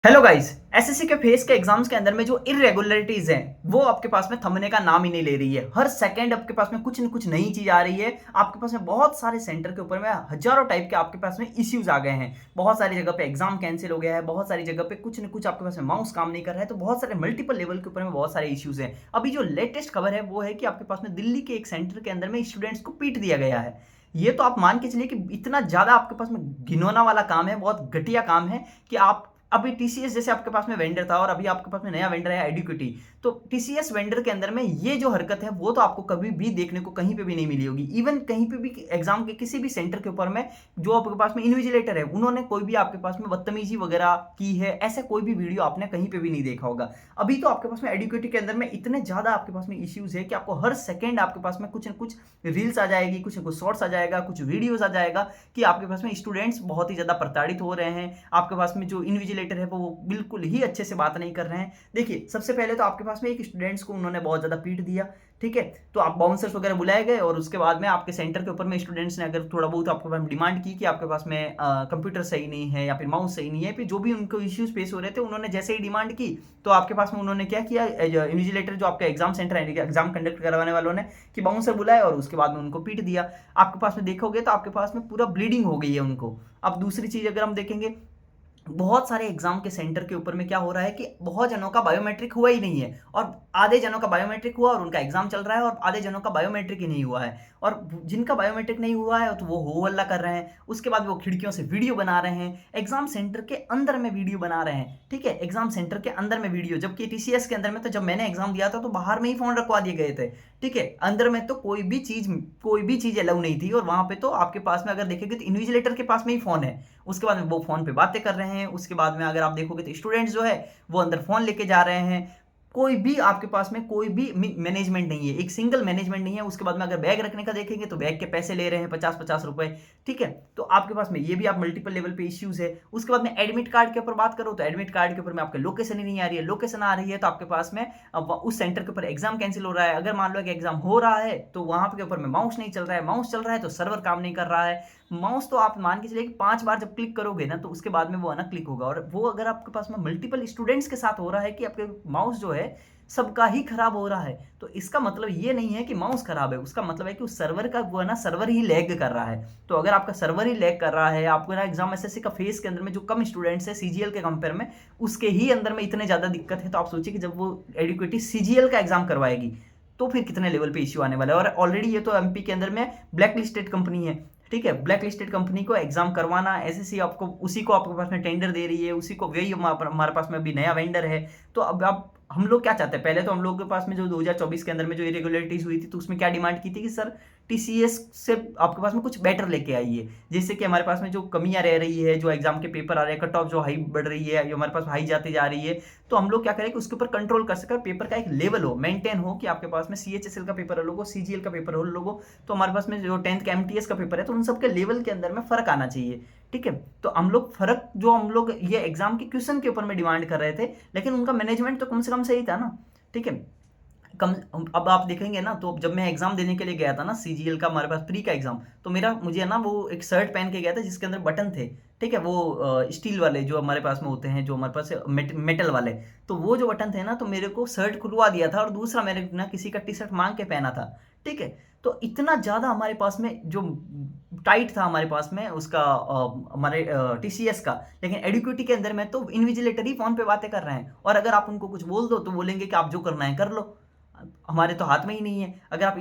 Hello guys. SSC के face के exams के अंदर में जो इरेगुलरिटीज हैं वो आपके पास में थमने का नाम ही नहीं ले रही है। हर सेकंड आपके पास में कुछ न कुछ नई चीज आ रही है। आपके पास में बहुत सारे सेंटर के ऊपर में हजारों टाइप के आपके पास में इश्यूज आ गए हैं। बहुत सारी जगह पे एग्जाम कैंसिल हो गया है, बहुत सारी जगह पे कुछ न कुछ आपके पास में माउस काम नहीं कर रहा है। तो बहुत सारे मल्टीपल लेवल के ऊपर में बहुत सारे इश्यूज हैं। अभी जो लेटेस्ट खबर है वो है कि आपके पास में दिल्ली के एक सेंटर के अंदर में स्टूडेंट्स को पीट दिया गया है। ये तो आप मान के चलिए कि इतना ज्यादा आपके पास में घिनौना वाला काम है, बहुत घटिया काम है कि आप अभी टीसीएस जैसे आपके पास में वेंडर था और अभी आपके पास में नया वेंडर है एडुकेटी। तो टीसीएस वेंडर के अंदर में ये जो हरकत है वो तो आपको कभी भी देखने को कहीं पे भी नहीं मिली होगी। इवन कहीं पे भी एग्जाम के किसी भी सेंटर के ऊपर में जो आपके पास में इन्विजिलेटर है उन्होंने कोई भी आपके पास में बदतमीजी वगैरह की है, ऐसा कोई भी वीडियो आपने कहीं पे भी नहीं देखा होगा। अभी तो आपके पास में एडुकेटी के अंदर में इतने ज्यादा आपके पास में इश्यूज है कि आपको हर सेकेंड आपके पास में कुछ न कुछ रील्स आ जाएगी, कुछ न कुछ शॉर्ट्स आ जाएगा, कुछ वीडियोज आ जाएगा कि आपके पास में स्टूडेंट्स बहुत ही ज्यादा प्रताड़ित हो रहे हैं। आपके पास में जो इन्विजिलेटर है वो बिल्कुल ही अच्छे से बात नहीं कर रहे हैं। देखिए, सबसे पहले तो आपके पास में एक स्टूडेंट्स को उन्होंने बहुत ज्यादा पीट दिया, ठीक है। तो आप बाउंसर्स वगैरह बुलाए गए और उसके बाद में आपके सेंटर के ऊपर में स्टूडेंट्स ने अगर थोड़ा बहुत आपके पास डिमांड की कि आपके पास में कंप्यूटर सही नहीं है या फिर माउस सही नहीं है, फिर जो भी उनको इश्यूज फेस हो रहे थे उन्होंने जैसे ही डिमांड की तो आपके पास में उन्होंने क्या किया, इन्विजिलेटर जो आपका एग्जाम सेंटर है, एग्जाम कंडक्ट करवाने वालों ने कि बाउंसर बुलाए और उसके बाद में उनको पीट दिया। आपके पास में देखोगे तो आपके पास में पूरा ब्लीडिंग हो गई है उनको। अब दूसरी चीज अगर हम देखेंगे, बहुत सारे एग्जाम के सेंटर के ऊपर में क्या हो रहा है कि बहुत जनों का बायोमेट्रिक हुआ ही नहीं है और आधे जनों का बायोमेट्रिक हुआ और उनका एग्जाम चल रहा है और आधे जनों का बायोमेट्रिक ही नहीं हुआ है। और जिनका बायोमेट्रिक नहीं हुआ है तो वो हो हल्ला कर रहे हैं, उसके बाद वो खिड़कियों से वीडियो बना रहे हैं, एग्जाम सेंटर के अंदर में वीडियो बना रहे हैं, ठीक है, एग्जाम सेंटर के अंदर में वीडियो। जबकि टीसीएस के अंदर में तो जब मैंने एग्जाम दिया था तो बाहर में ही फोन रखवा दिए गए थे, ठीक है। अंदर में तो कोई भी चीज अलाउ नहीं थी और वहां पे तो आपके पास में अगर देखेंगे तो इन्विजिलेटर के पास में ही फोन है, उसके बाद में वो फोन पे बातें कर रहे हैं। उसके बाद में अगर आप देखोगे तो स्टूडेंट्स जो है वो अंदर फोन लेके जा रहे हैं। कोई भी आपके पास में कोई भी मैनेजमेंट नहीं है, एक सिंगल मैनेजमेंट नहीं है। उसके बाद में अगर बैग रखने का देखेंगे तो बैग के पैसे ले रहे हैं 50-50 रुपए, ठीक है। तो आपके पास में ये भी आप मल्टीपल लेवल पे इश्यूज है। उसके बाद में एडमिट कार्ड के ऊपर बात करो तो एडमिट कार्ड के ऊपर में आपके लोकेशन ही नहीं आ रही है, लोकेशन आ रही है तो आपके पास में अब उस सेंटर के ऊपर एग्जाम कैंसिल हो रहा है। अगर मान लो कि एग्जाम हो रहा है तो वहां के ऊपर में माउस नहीं चल रहा है, माउस चल रहा है तो सर्वर काम नहीं कर रहा है। माउस तो आप मान के चलिए कि 5 बार जब क्लिक करोगे ना तो उसके बाद में वो अनक्लिक होगा। और वो अगर आपके पास में मल्टीपल स्टूडेंट्स के साथ हो रहा है कि आपके माउस जो है सबका ही खराब हो रहा है, तो इसका मतलब ये नहीं है कि माउस खराब है, उसका मतलब है कि उस सर्वर का वो है ना, सर्वर ही लैग कर रहा है। तो अगर आपका सर्वर ही लैग कर रहा है, आपको ना एग्जाम एसएससी का फेस के अंदर में जो कम स्टूडेंट्स है सीजीएल के कंपेयर में, उसके ही अंदर में इतने ज्यादा दिक्कत है, तो आप सोचिए कि जब वो एडुकेटी सीजीएल का एग्जाम करवाएगी तो फिर कितने लेवल पे इश्यू आने वाला है। और ऑलरेडी ये तो एमपी के अंदर में ब्लैक लिस्टेड कंपनी है, ठीक है। ब्लैक लिस्टेड कंपनी को एग्जाम करवाना, एसएससी आपको उसी को आपके पास में टेंडर दे रही है, उसी को वही हमारे पास में अभी नया वेंडर है। तो अब आप हम लोग क्या चाहते हैं, पहले तो हम लोग के पास में जो 2024 के अंदर में जो इरेगुलरिटीज हुई थी तो उसमें क्या डिमांड की थी कि सर टीसीएस से आपके पास में कुछ बेटर लेके आइए, जिससे कि हमारे पास में जो कमियां रह रही है, जो एग्जाम के पेपर आ रहे हैं, कट ऑफ जो हाई बढ़ रही है, जो हमारे पास हाई जाती जा रही है, तो हम लोग क्या करें कि उसके ऊपर कंट्रोल कर सके, पेपर का एक लेवल हो, मेंटेन हो कि आपके पास में सीएचएसएल का पेपर लोगो, सीजीएल का पेपर हो लोगो, तो हमारे पास में जो 10th का एमटीएस का पेपर है तो उन सबके लेवल के अंदर में फर्क आना चाहिए, ठीक है। तो हम लोग फर्क जो हम लोग ये एग्जाम के क्वेश्चन के ऊपर में डिमांड कर रहे थे, लेकिन उनका मैनेजमेंट तो कम से कम सही था ना, ठीक है। कम अब आप देखेंगे ना, तो जब मैं एग्जाम देने के लिए गया था ना सीजीएल का, हमारे पास प्री का एग्जाम, तो मेरा मुझे ना वो एक शर्ट पहन के गया था जिसके अंदर बटन थे, ठीक है, वो स्टील वाले जो हमारे पास में होते हैं, जो हमारे पास मेटल वाले, तो वो जो बटन थे ना तो मेरे को शर्ट खुलवा दिया था और दूसरा मैंने ना किसी का टी शर्ट मांग के पहना था, ठीक है। तो इतना ज्यादा हमारे पास में जो टाइट था हमारे पास में उसका हमारे टीसीएस का, लेकिन एडुकेटी के अंदर में तो इन्विजिलेटर ही फोन पे बातें कर रहे हैं और अगर आप उनको कुछ बोल दो तो बोलेंगे कि आप जो करना है कर लो, हमारे तो हाथ में ही नहीं है। अगर आप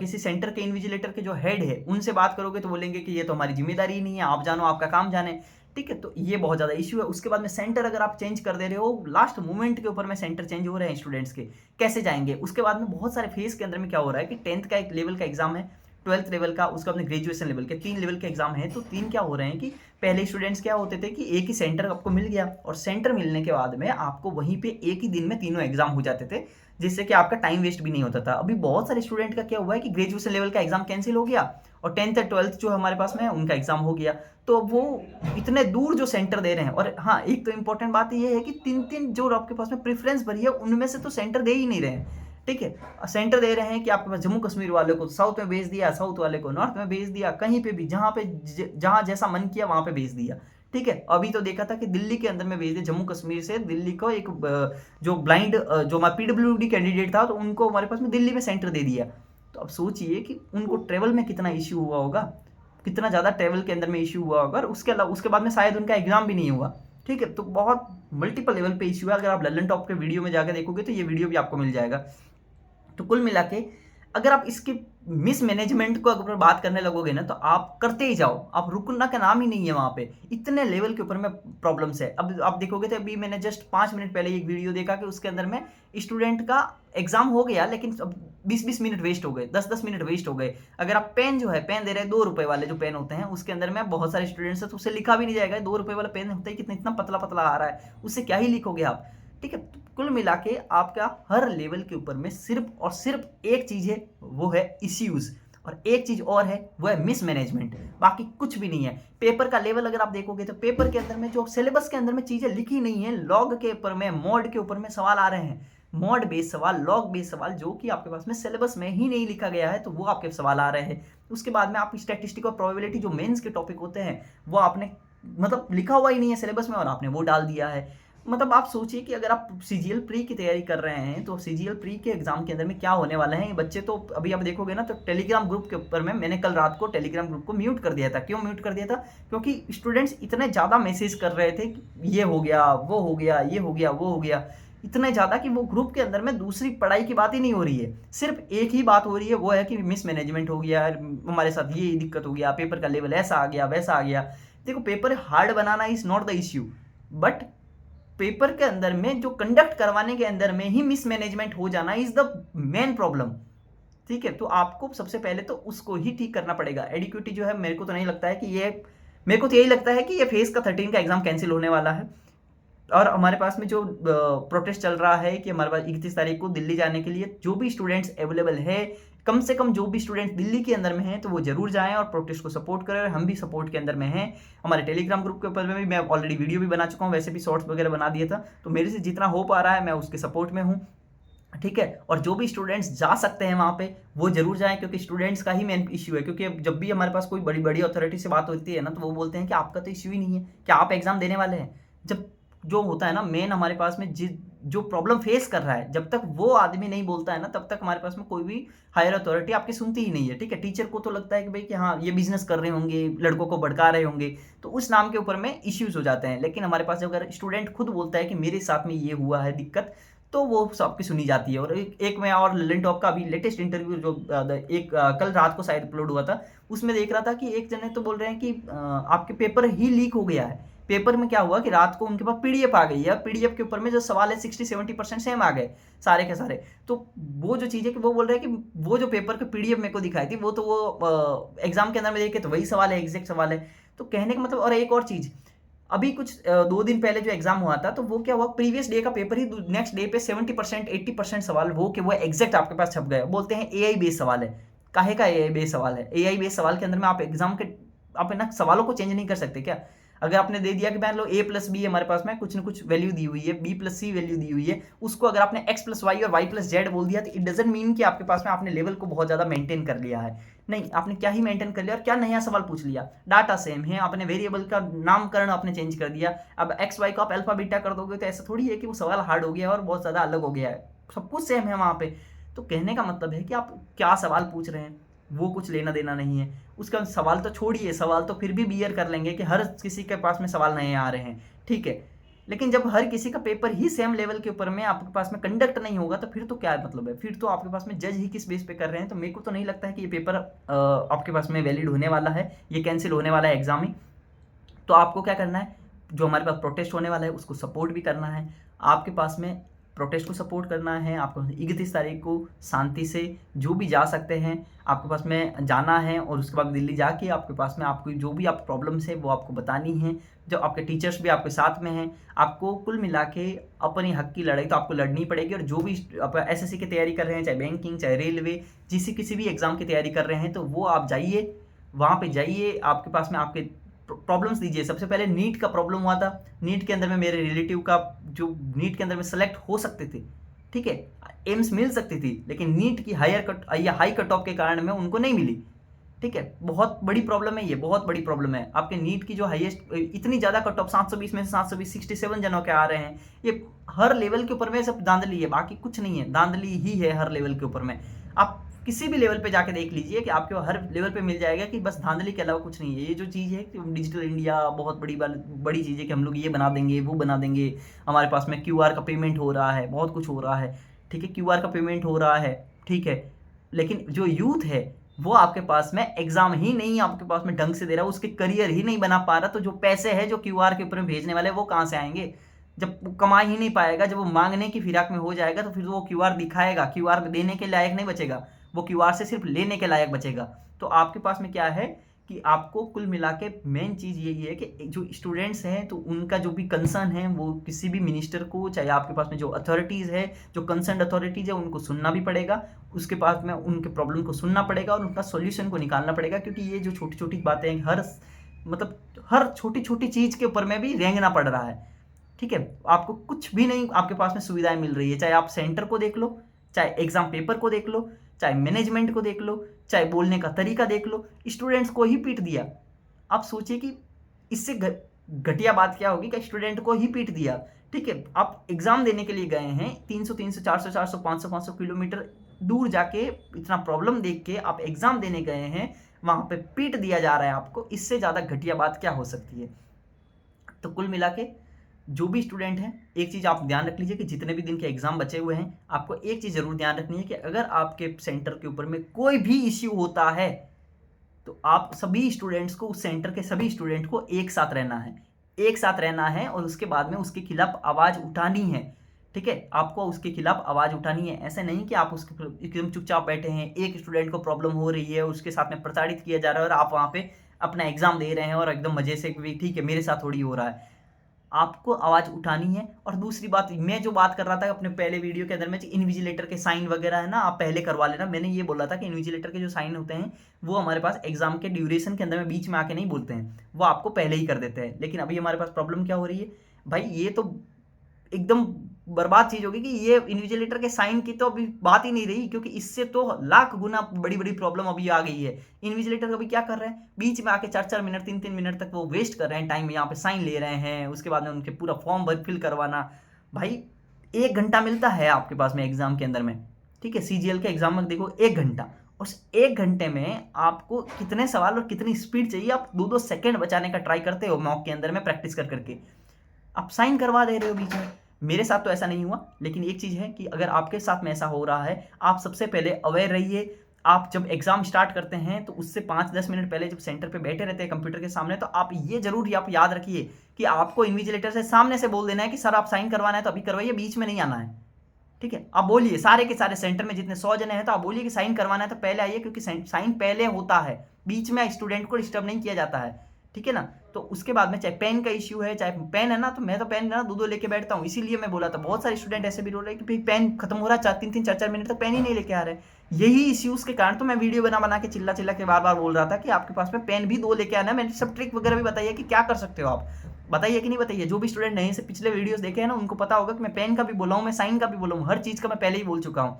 किसी सेंटर के इन्विजिलेटर के जो हेड है उनसे बात करोगे तो बोलेंगे कि ये तो हमारी जिम्मेदारी ही नहीं है, आप जानो आपका काम जाने, ठीक है। तो ये बहुत ज्यादा इश्यू है। उसके बाद में सेंटर अगर आप चेंज कर दे रहे हो लास्ट मोमेंट के ऊपर में, सेंटर चेंज हो रहे हैं स्टूडेंट्स के, कैसे जाएंगे। उसके बाद में बहुत सारे फेज के अंदर में क्या हो रहा है कि 10th का एक लेवल का एग्जाम है, 12th लेवल का, उसका अपने ग्रेजुएशन लेवल के 3 लेवल के एग्जाम है। तो 3 क्या हो रहे हैं कि पहले स्टूडेंट्स क्या होते थे कि एक ही सेंटर आपको मिल गया और सेंटर मिलने के बाद में आपको वहीं पे एक ही दिन में तीनों एग्जाम हो जाते थे, जिससे कि आपका टाइम वेस्ट भी नहीं होता था। अभी बहुत सारे स्टूडेंट का क्या हुआ है कि ग्रेजुएशन लेवल का एग्जाम कैंसिल हो गया और 10th और 12th जो हमारे पास में है उनका एग्जाम हो गया। तो वो इतने दूर जो सेंटर दे रहे हैं, और हाँ एक तो इंपॉर्टेंट बात ये है कि 3-3 जो आपके पास में प्रेफरेंस भरी है उनमें से तो सेंटर दे ही नहीं रहे हैं, ठीक है। सेंटर दे रहे हैं कि आपके पास जम्मू कश्मीर वाले को साउथ में भेज दिया, साउथ वाले को नॉर्थ में भेज दिया, कहीं पे भी जहां पे जहां जैसा मन किया वहां पे भेज दिया, ठीक है। अभी तो देखा था कि दिल्ली के अंदर में भेज दिया, जम्मू कश्मीर से दिल्ली को एक जो ब्लाइंड जो हमारा पीडब्ल्यूडी कैंडिडेट था, तो उनको हमारे पास में दिल्ली में सेंटर दे दिया। तो अब सोचिए कि उनको ट्रेवल में कितना इश्यू हुआ होगा, कितना ज़्यादा ट्रेवल के अंदर में इश्यू हुआ होगा, और उसके अलावा उसके बाद में शायद उनका एग्जाम भी नहीं हुआ। ठीक है, तो बहुत मल्टीपल लेवल पे इश्यू है। अगर आप लल्लन टॉप के वीडियो में जाकर देखोगे तो ये वीडियो भी आपको मिल जाएगा। तो कुल मिला के अगर आप इसके मिसमैनेजमेंट को अगर बात करने लगोगे ना, तो आप करते ही जाओ, आप रुकना का नाम ही नहीं है वहाँ पे, इतने लेवल के ऊपर में प्रॉब्लम्स है। अब आप देखोगे तो अभी मैंने जस्ट 5 मिनट पहले एक वीडियो देखा कि उसके अंदर में स्टूडेंट का एग्जाम हो गया, लेकिन अब 20-20 मिनट वेस्ट हो गए, 10-10 मिनट वेस्ट हो गए। अगर आप पेन जो है, पेन दे रहे हैं 2 रुपए वाले जो पेन होते हैं, उसके अंदर में बहुत सारे स्टूडेंट्स है तो उससे लिखा भी नहीं जाएगा। 2 रुपए वाला पेन होता है कितना, इतना पतला पतला आ रहा है, उससे क्या ही लिखोगे आप। ठीक है, तो कुल मिला के आपका हर लेवल के ऊपर में सिर्फ और सिर्फ एक चीज है, वो है इश्यूज, और एक चीज और है, वो है मिसमैनेजमेंट। बाकी कुछ भी नहीं है। पेपर का लेवल अगर आप देखोगे तो पेपर के अंदर में जो सिलेबस के अंदर में चीजें लिखी नहीं है, लॉग के ऊपर में, मॉड के ऊपर में सवाल आ रहे हैं, मॉड बेस्ड सवाल, लॉग बेस्ड सवाल, जो कि आपके पास में सिलेबस में ही नहीं लिखा गया है, तो वो आपके सवाल आ रहे हैं। उसके बाद में आप स्टैटिस्टिक और प्रोबेबिलिटी जो मेंस के टॉपिक होते हैं, वो आपने मतलब लिखा हुआ ही नहीं है सिलेबस में, और आपने वो डाल दिया है। मतलब आप सोचिए कि अगर आप सीजीएल प्री की तैयारी कर रहे हैं, तो सीजीएल प्री के एग्जाम के अंदर में क्या होने वाला है। ये बच्चे तो अभी आप देखोगे ना, तो टेलीग्राम ग्रुप के ऊपर में मैंने कल रात को टेलीग्राम ग्रुप को म्यूट कर दिया था। क्यों म्यूट कर दिया था? क्योंकि स्टूडेंट्स इतने ज़्यादा मैसेज कर रहे थे कि ये हो गया, वो हो गया, ये हो गया, वो हो गया, इतने ज़्यादा कि वो ग्रुप के अंदर में दूसरी पढ़ाई की बात ही नहीं हो रही है, सिर्फ एक ही बात हो रही है, वो है कि मिसमैनेजमेंट हो गया, हमारे साथ ये दिक्कत हो गया, पेपर का लेवल ऐसा आ गया, वैसा आ गया। देखो, paper hard banana is not the issue, but paper के अंदर में जो कंडक्ट करवाने के अंदर में ही मिसमैनेजमेंट हो जाना इज द मेन प्रॉब्लम। ठीक है, तो आपको सबसे पहले तो उसको ही ठीक करना पड़ेगा। एडिक्विटी जो है, मेरे को तो नहीं लगता है कि ये, मेरे को तो यही लगता है कि ये फेस का 13 का एग्जाम कैंसिल होने वाला है। और हमारे पास में जो प्रोटेस्ट चल रहा है कि हमारे पास 31 तारीख को दिल्ली जाने के लिए जो भी स्टूडेंट्स अवेलेबल है, कम से कम जो भी स्टूडेंट्स दिल्ली के अंदर में हैं, तो वो जरूर जाएं और प्रोटेस्ट को सपोर्ट करें। हम भी सपोर्ट के अंदर में हैं। हमारे टेलीग्राम ग्रुप के ऊपर में भी मैं ऑलरेडी वीडियो भी बना चुका हूँ, वैसे भी शॉर्ट्स वगैरह बना दिया था, तो मेरे से जितना हो पा रहा है मैं उसके सपोर्ट में हूँ। ठीक है, और जो भी स्टूडेंट्स जा सकते हैं वहाँ पे, वो जरूर जाएं, क्योंकि स्टूडेंट्स का ही मेन इश्यू है। क्योंकि जब भी हमारे पास कोई बड़ी बड़ी अथॉरिटी से बात होती है ना, तो वो बोलते हैं कि आपका तो इश्यू ही नहीं है, क्या आप एग्जाम देने वाले हैं। जब जो होता है ना मेन हमारे पास में जो प्रॉब्लम फेस कर रहा है, जब तक वो आदमी नहीं बोलता है ना, तब तक हमारे पास में कोई भी हायर अथॉरिटी आपकी सुनती ही नहीं है। ठीक है, टीचर को तो लगता है कि भाई कि हाँ ये बिजनेस कर रहे होंगे, लड़कों को भड़का रहे होंगे, तो उस नाम के ऊपर में इश्यूज हो जाते हैं। लेकिन हमारे पास अगर स्टूडेंट खुद बोलता है कि मेरे साथ में ये हुआ है दिक्कत, तो वो सबकी सुनी जाती है। और एक मैं और ललन टॉप का अभी लेटेस्ट इंटरव्यू जो कल रात को शायद अपलोड हुआ था, उसमें देख रहा था कि एक जने तो बोल रहे हैं कि आपके पेपर ही लीक हो गया है। पेपर में क्या हुआ कि रात को उनके पास पीडीएफ आ गई है, पीडीएफ के ऊपर में जो सवाल है 60-70% सेम आ गए सारे के सारे। तो वो जो चीज़ है कि वो बोल रहे हैं कि वो जो पेपर के पीडीएफ मेरे को दिखाई थी, वो तो वो एग्जाम के अंदर में देखे तो वही सवाल है, एग्जैक्ट सवाल है। तो कहने का मतलब, और एक और चीज़, अभी कुछ 2 दिन पहले जो एग्जाम हुआ था, तो वो क्या हुआ, प्रीवियस डे का पेपर ही नेक्स्ट डे पे 70% 80% सवाल वो कि वो एग्जैक्ट आपके पास छप गए। बोलते हैं एआई बेस्ड सवाल है। काहे का एआई बेस्ड सवाल है? एआई बेस्ड सवाल के अंदर में आप एग्जाम के आप ना सवालों को चेंज नहीं कर सकते क्या? अगर आपने दे दिया कि मान लो a+b हमारे पास में कुछ ना कुछ वैल्यू दी हुई है, b+c वैल्यू दी हुई है, उसको अगर आपने x+y और y+z बोल दिया, तो इट डजंट मीन कि आपके पास में आपने लेवल को बहुत ज़्यादा मेंटेन कर लिया है। नहीं, आपने क्या ही मेंटेन कर लिया और क्या नया सवाल पूछ लिया। डाटा सेम है, आपने वेरिएबल का नामकरण आपने चेंज कर दिया। अब एक्स वाई को आप अल्फा बीटा कर दोगे, तो ऐसा थोड़ी है कि वो सवाल हार्ड हो गया और बहुत ज़्यादा अलग हो गया है, सब कुछ सेम है वहाँ पे। तो कहने का मतलब है कि आप क्या सवाल पूछ रहे हैं वो कुछ लेना देना नहीं है। उसका सवाल तो छोड़िए, सवाल तो फिर भी बियर कर लेंगे कि हर किसी के पास में सवाल नए आ रहे हैं, ठीक है। लेकिन जब हर किसी का पेपर ही सेम लेवल के ऊपर में आपके पास में कंडक्ट नहीं होगा, तो फिर तो क्या मतलब है? फिर तो आपके पास में जज ही किस बेस पे कर रहे हैं। तो मेरे को तो नहीं लगता है कि ये पेपर आपके पास में वैलिड होने वाला है, ये कैंसिल होने वाला है एग्जाम ही। तो आपको क्या करना है, जो हमारे पास प्रोटेस्ट होने वाला है उसको सपोर्ट भी करना है। आपके पास में प्रोटेस्ट को सपोर्ट करना है, आपको 31 तारीख को शांति से जो भी जा सकते हैं आपके पास में जाना है, और उसके बाद दिल्ली जाके आपके पास में आपको जो भी आप प्रॉब्लम्स है वो आपको बतानी है। जो आपके टीचर्स भी आपके साथ में हैं, आपको कुल मिला के अपनी हक की लड़ाई तो आपको लड़नी पड़ेगी। और जो भी आप एसएससी की तैयारी कर रहे हैं, चाहे बैंकिंग, चाहे रेलवे, किसी भी एग्ज़ाम की तैयारी कर रहे हैं, तो वो आप जाइए, वहाँ पे जाइए, आपके पास में आपके प्रॉब्लम्स दीजिए। सबसे पहले नीट का प्रॉब्लम हुआ था, नीट के अंदर में मेरे रिलेटिव का जो नीट के अंदर में सेलेक्ट हो सकते थे, ठीक है, एम्स मिल सकती थी, लेकिन नीट की हाई कट ऑफ के कारण में उनको नहीं मिली। ठीक है, बहुत बड़ी प्रॉब्लम है, ये बहुत बड़ी प्रॉब्लम है। आपके नीट की जो हाईएस्ट इतनी ज़्यादा कट ऑफ 720 में से 720 67 जनों के आ रहे हैं, ये हर लेवल के ऊपर में सब धांधली है, बाकी कुछ नहीं है, धांधली ही है हर लेवल के ऊपर में। आप किसी भी लेवल पे जाके देख लीजिए कि आपके हर लेवल पे मिल जाएगा कि बस धांधली के अलावा कुछ नहीं है। ये जो चीज़ है कि डिजिटल इंडिया बहुत बड़ी चीज़ है कि हम लोग ये बना देंगे, वो बना देंगे, हमारे पास में क्यूआर का पेमेंट हो रहा है, बहुत कुछ हो रहा है, ठीक है, क्यूआर का पेमेंट हो रहा है, ठीक है, लेकिन जो यूथ है वो आपके पास में एग्जाम ही नहीं आपके पास में ढंग से दे रहा है, उसके करियर ही नहीं बना पा रहा, तो जो पैसे है जो क्यूआर के ऊपर में भेजने वाले वो कहाँ से आएंगे? जब वो कमा ही नहीं पाएगा, जब वो मांगने की फिराक में हो जाएगा तो फिर वो क्यूआर दिखाएगा, क्यूआर देने के लायक नहीं बचेगा, वो क्यूआर से सिर्फ लेने के लायक बचेगा। तो आपके पास में क्या है कि आपको कुल मिला के मेन चीज़ यही है कि जो स्टूडेंट्स हैं तो उनका जो भी कंसर्न है वो किसी भी मिनिस्टर को, चाहे आपके पास में जो अथॉरिटीज़ है, जो कंसर्न अथॉरिटीज़ है, उनको सुनना भी पड़ेगा, उसके पास में उनके प्रॉब्लम को सुनना पड़ेगा और उनका सॉल्यूशन को निकालना पड़ेगा। क्योंकि ये जो छोटी छोटी बातें हैं, हर छोटी छोटी चीज़ के ऊपर में भी रेंगना पड़ रहा है, ठीक है। आपको कुछ भी नहीं आपके पास में सुविधाएं मिल रही है, चाहे आप सेंटर को देख लो, चाहे एग्जाम पेपर को देख लो, चाहे मैनेजमेंट को देख लो, चाहे बोलने का तरीका देख लो, स्टूडेंट्स को ही पीट दिया। आप सोचिए कि इससे घटिया बात क्या होगी कि स्टूडेंट को ही पीट दिया, ठीक है। आप एग्जाम देने के लिए गए हैं 300 300 400 400 500 500 किलोमीटर दूर जाके, इतना प्रॉब्लम देख के आप एग्जाम देने गए हैं, वहां पे पीट दिया जा रहा है आपको, इससे ज्यादा घटिया बात क्या हो सकती है? तो कुल मिला के जो भी स्टूडेंट हैं, एक चीज़ आप ध्यान रख लीजिए कि जितने भी दिन के एग्जाम बचे हुए हैं, आपको एक चीज़ ज़रूर ध्यान रखनी है कि अगर आपके सेंटर के ऊपर में कोई भी इश्यू होता है तो आप सभी स्टूडेंट्स को, उस सेंटर के सभी स्टूडेंट को एक साथ रहना है, एक साथ रहना है और उसके बाद में उसके खिलाफ आवाज़ उठानी है, ठीक है। आपको उसके खिलाफ आवाज़ उठानी है, ऐसे नहीं कि आप उसके एकदम चुपचाप बैठे हैं, एक स्टूडेंट को प्रॉब्लम हो रही है, उसके साथ में प्रताड़ित किया जा रहा है और आप वहाँ पे अपना एग्जाम दे रहे हैं और एकदम मजे से, ठीक है मेरे साथ थोड़ी हो रहा है। आपको आवाज़ उठानी है। और दूसरी बात, मैं जो बात कर रहा था अपने पहले वीडियो के अंदर में, इन्विजिलेटर के साइन वगैरह है ना, आप पहले करवा लेना। मैंने ये बोला था कि इन्विजिलेटर के जो साइन होते हैं वो हमारे पास एग्जाम के ड्यूरेशन के अंदर में बीच में आके नहीं बोलते हैं, वो आपको पहले ही कर देते हैं। लेकिन अभी हमारे पास प्रॉब्लम क्या हो रही है भाई, ये तो एकदम बर्बाद चीज होगी कि ये इन्विजिलेटर के साइन की तो अभी बात ही नहीं रही, क्योंकि इससे तो लाख गुना बड़ी बड़ी प्रॉब्लम अभी आ गई है। इन्विजिलेटर अभी क्या कर रहे हैं, बीच में आके 4-4 मिनट 3-3 मिनट तक वो वेस्ट कर रहे हैं टाइम, यहाँ पे साइन ले रहे हैं, उसके बाद में उनके पूरा फॉर्म फिल करवाना। भाई 1 घंटा मिलता है आपके पास में एग्जाम के अंदर में, ठीक है, सीजीएल के एग्जाम में देखो 1 घंटा, उस 1 घंटे में आपको कितने सवाल और कितनी स्पीड चाहिए, आप 2-2 सेकंड बचाने का ट्राई करते हो मॉक के अंदर में प्रैक्टिस कर करके, आप साइन करवा दे रहे हो बीच में। मेरे साथ तो ऐसा नहीं हुआ, लेकिन एक चीज़ है कि अगर आपके साथ में ऐसा हो रहा है, आप सबसे पहले अवेयर रहिए। आप जब एग्जाम स्टार्ट करते हैं तो उससे 5-10 मिनट पहले जब सेंटर पे बैठे रहते हैं कंप्यूटर के सामने, तो आप ये जरूर आप याद रखिए कि आपको इन्विजिलेटर से सामने से बोल देना है कि सर आप साइन करवाना है तो अभी करवाइए, बीच में नहीं आना है, ठीक है। आप बोलिए सारे के सारे सेंटर में जितने 100 जने हैं तो आप बोलिए कि साइन करवाना है तो पहले आइए, क्योंकि साइन पहले होता है, बीच में स्टूडेंट को डिस्टर्ब नहीं किया जाता है, ठीक है ना। तो उसके बाद में चाहे पेन का इश्यू है, चाहे पेन है ना, तो मैं तो पेन ना 2-2 लेके बैठता हूँ, इसीलिए मैं बोला था। बहुत सारे स्टूडेंट ऐसे भी बोल रहे हैं कि भाई पेन खत्म हो रहा है, 3-3 4-4 मिनट तक पेन ही नहीं लेके आ रहे। यही इश्यूज के कारण तो मैं वीडियो बना बना के चिल्ला चिल्ला के बार बार बोल रहा था कि आपके पास में पेन भी 2 लेके आना है। मैंने सब ट्रिक वगैरह भी बताइए कि क्या कर सकते हो आप, बताइए कि नहीं बताइए। जो भी स्टूडेंट नहीं से पिछले वीडियोस देखे हैं ना, उनको पता होगा कि मैं पेन का भी बोला हूँ, मैं साइन का भी बोला हूँ, हर चीज़ का मैं पहले ही बोल चुका हूँ।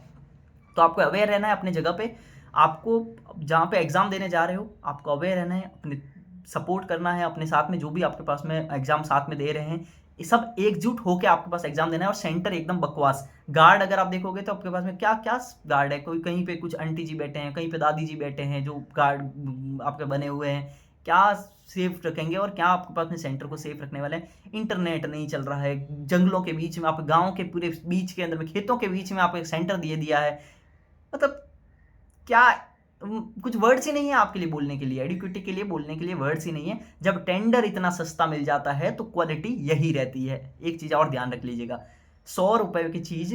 तो आपको अवेयर रहना है अपने जगह पे, आपको जहाँ पे एग्जाम देने जा रहे हो आपको अवेयर रहना है, अपने सपोर्ट करना है, अपने साथ में जो भी आपके पास में एग्जाम साथ में दे रहे हैं, ये सब एकजुट होकर आपके पास एग्जाम देना है। और सेंटर एकदम बकवास, गार्ड अगर आप देखोगे तो आपके पास में क्या क्या गार्ड है, कोई कहीं पे कुछ आंटी जी बैठे हैं, कहीं पे दादी जी बैठे हैं, जो गार्ड आपके बने हुए हैं, क्या सेफ रखेंगे और क्या आपके पास में सेंटर को सेफ रखने वाले हैं। इंटरनेट नहीं चल रहा है, जंगलों के बीच में, आप गाँव के पूरे बीच के अंदर में, खेतों के बीच में आप एक सेंटर दिया है, मतलब क्या, कुछ वर्ड्स ही नहीं है आपके लिए बोलने के लिए, एडिक्विटी के लिए बोलने के लिए वर्ड्स ही नहीं है। जब टेंडर इतना सस्ता मिल जाता है तो क्वालिटी यही रहती है। एक चीज़ और ध्यान रख लीजिएगा, 100 रुपये की चीज़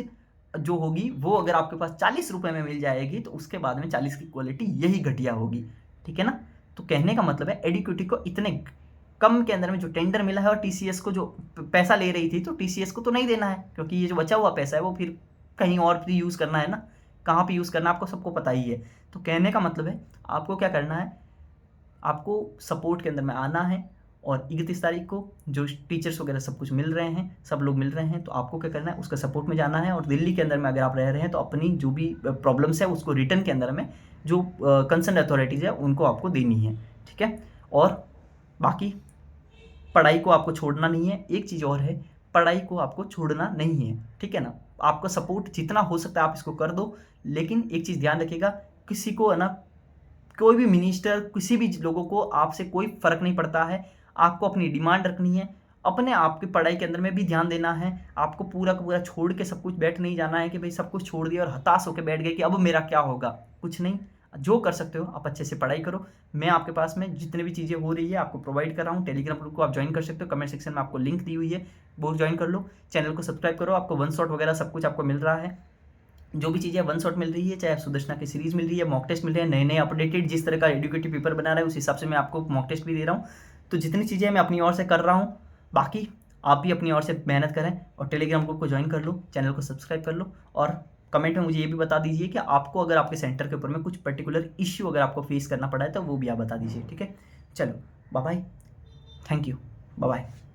जो होगी वो अगर आपके पास 40 रुपये में मिल जाएगी तो उसके बाद में 40 की क्वालिटी यही घटिया होगी, ठीक है ना। तो कहने का मतलब है एडिक्विटी को इतने कम के अंदर में जो टेंडर मिला है, और टीसीएस को जो पैसा ले रही थी तो टीसीएस को तो नहीं देना है, क्योंकि ये जो बचा हुआ पैसा है वो फिर कहीं और भी यूज़ करना है ना, कहाँ पे यूज़ करना है आपको सबको पता ही है। तो कहने का मतलब है आपको क्या करना है, आपको सपोर्ट के अंदर में आना है और 31 तारीख को जो टीचर्स वगैरह सब कुछ मिल रहे हैं, सब लोग मिल रहे हैं, तो आपको क्या करना है, उसका सपोर्ट में जाना है। और दिल्ली के अंदर में अगर आप रह रहे हैं तो अपनी जो भी प्रॉब्लम्स है उसको रिटर्न के अंदर में जो कंसर्न अथॉरिटीज़ है उनको आपको देनी है, ठीक है। और बाकी पढ़ाई को आपको छोड़ना नहीं है। एक चीज़ और है, पढ़ाई को आपको छोड़ना नहीं है, ठीक है ना। आपको सपोर्ट जितना हो सकता है आप इसको कर दो, लेकिन एक चीज़ ध्यान रखिएगा, किसी को है ना, कोई भी मिनिस्टर, किसी भी लोगों को आपसे कोई फ़र्क नहीं पड़ता है। आपको अपनी डिमांड रखनी है, अपने आप की पढ़ाई के अंदर में भी ध्यान देना है। आपको पूरा का पूरा छोड़ के सब कुछ बैठ नहीं जाना है कि भाई सब कुछ छोड़ दिया और हताश होकर बैठ गए कि अब मेरा क्या होगा, कुछ नहीं। जो कर सकते हो आप अच्छे से पढ़ाई करो। मैं आपके पास में जितनी भी चीज़ें हो रही है आपको प्रोवाइड कर रहा हूँ। टेलीग्राम ग्रुप को आप ज्वाइन कर सकते हो, कमेंट सेक्शन में आपको लिंक दी हुई है, वो ज्वाइन कर लो। चैनल को सब्सक्राइब करो, आपको वन शॉट वगैरह सब कुछ आपको मिल रहा है। जो भी चीज़ें वन शॉट मिल रही है, चाहे सुदर्शना की सीरीज़ मिल रही है, मॉक टेस्ट मिल रहे हैं, नए नए अपडेटेड जिस तरह का एजुकेटिव पेपर बना रहा है उस हिसाब से मैं आपको मॉक टेस्ट भी दे रहा हूँ। तो जितनी चीज़ें मैं अपनी ओर से कर रहा हूँ, बाकी आप भी अपनी ओर से मेहनत करें और टेलीग्राम ग्रुप को ज्वाइन कर लो, चैनल को सब्सक्राइब कर लो। और कमेंट में मुझे ये भी बता दीजिए कि आपको अगर आपके सेंटर के ऊपर में कुछ पर्टिकुलर इश्यू अगर आपको फेस करना पड़ा है तो वो भी आप बता दीजिए, ठीक है। चलो bye bye, thank you, bye bye.